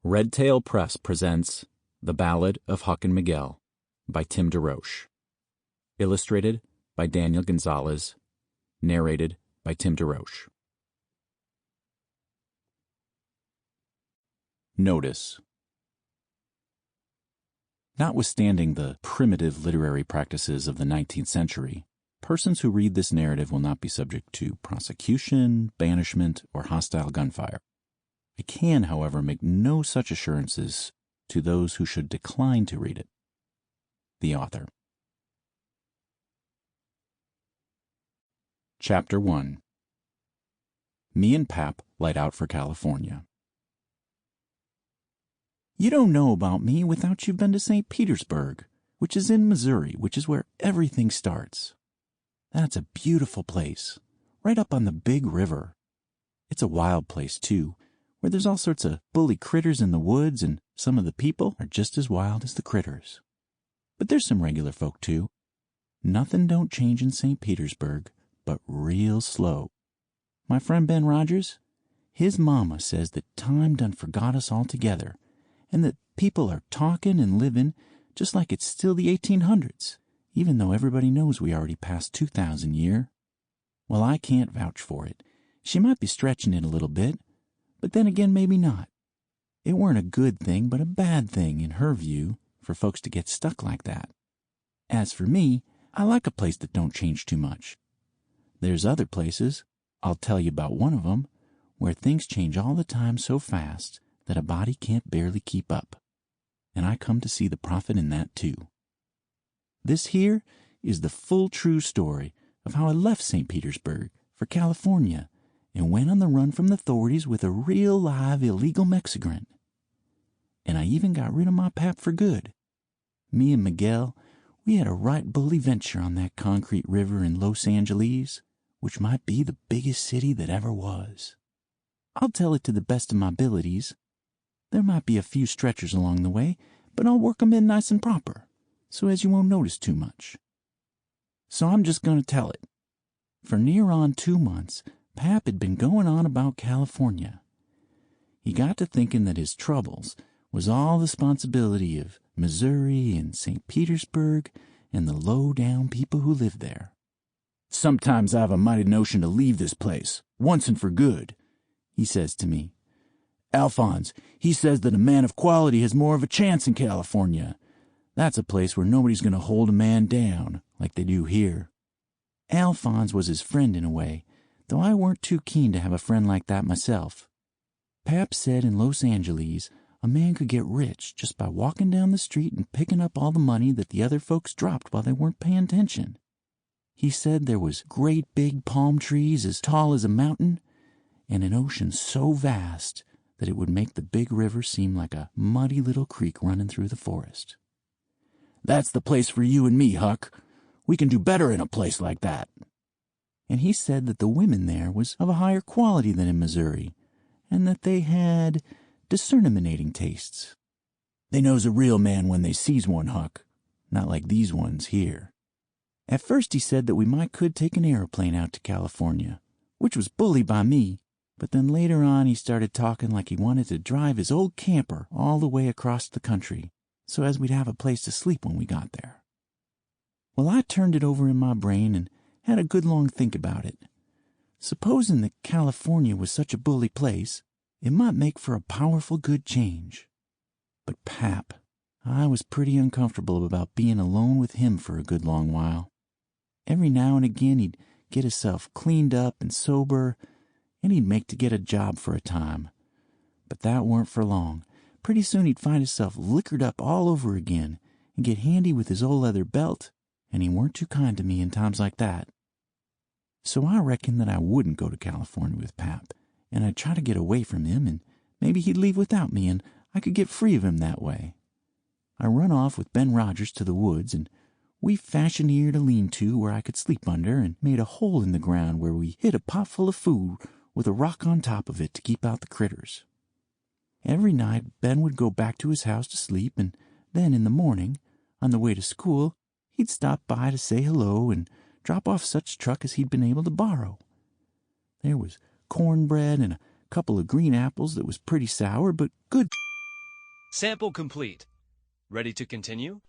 Redtail Press presents The Ballad of Huck and Miguel by Tim Deroche. Illustrated by Daniel Gonzalez. Narrated by Tim Deroche. Notice: notwithstanding the primitive literary practices of the 19th century, persons who read this narrative will not be subject to prosecution, banishment, or hostile gunfire. I can, however, make no such assurances to those who should decline to read it. The author. Chapter 1. Me and Pap light out for California. You don't know about me without you've been to St. Petersburg, which is in Missouri, which is where everything starts. That's a beautiful place, right up on the big river. It's a wild place, too, where there's all sorts of bully critters in the woods, and some of the people are just as wild as the critters. But there's some regular folk, too. Nothing don't change in St. Petersburg, but real slow. My friend Ben Rogers, his mama says that time done forgot us altogether, and that people are talking and living just like it's still the 1800s, even though everybody knows we already passed 2000 year. Well, I can't vouch for it. She might be stretching it a little bit, but then again, maybe not. It weren't a good thing, but a bad thing, in her view, for folks to get stuck like that. As for me, I like a place that don't change too much. There's other places, I'll tell you about one of them, where things change all the time so fast that a body can't barely keep up. And I come to see the profit in that, too. This here is the full true story of how I left St. Petersburg for California and went on the run from the authorities with a real live illegal Mexigrant. And I even got rid of my pap for good. Me and Miguel, we had a right bully venture on that concrete river in Los Angeles, which might be the biggest city that ever was. I'll tell it to the best of my abilities. There might be a few stretchers along the way, but I'll work 'em in nice and proper, so as you won't notice too much. So I'm just going to tell it. For near on 2 months, Pap had been going on about California. He got to thinking that his troubles was all the responsibility of Missouri and St. Petersburg and the low-down people who lived there. "Sometimes I have a mighty notion to leave this place, once and for good," he says to me. "Alphonse, he says that a man of quality has more of a chance in California. That's a place where nobody's going to hold a man down like they do here." Alphonse was his friend in a way, though I weren't too keen to have a friend like that myself. Pap said in Los Angeles a man could get rich just by walking down the street and picking up all the money that the other folks dropped while they weren't paying attention. He said there was great big palm trees as tall as a mountain and an ocean so vast that it would make the big river seem like a muddy little creek running through the forest. "That's the place for you and me, Huck. We can do better in a place like that." And he said that the women there was of a higher quality than in Missouri, and that they had discriminating tastes. "They knows a real man when they sees one, Huck, not like these ones here." At first he said that we could take an aeroplane out to California, which was bully by me, but then later on he started talking like he wanted to drive his old camper all the way across the country, so as we'd have a place to sleep when we got there. Well, I turned it over in my brain and had a good long think about it. Supposing that California was such a bully place, it might make for a powerful good change. But Pap, I was pretty uncomfortable about being alone with him for a good long while. Every now and again he'd get himself cleaned up and sober, and he'd make to get a job for a time. But that weren't for long. Pretty soon he'd find himself liquored up all over again and get handy with his old leather belt, and he weren't too kind to me in times like that. So I reckoned that I wouldn't go to California with Pap, and I'd try to get away from him, and maybe he'd leave without me, and I could get free of him that way. I run off with Ben Rogers to the woods, and we fashioneered a lean-to where I could sleep under, and made a hole in the ground where we hid a pot full of food with a rock on top of it to keep out the critters. Every night Ben would go back to his house to sleep, and then in the morning, on the way to school, he'd stop by to say hello and drop off such truck as he'd been able to borrow. There was cornbread and a couple of green apples that was pretty sour, but good Sample complete. Ready to continue?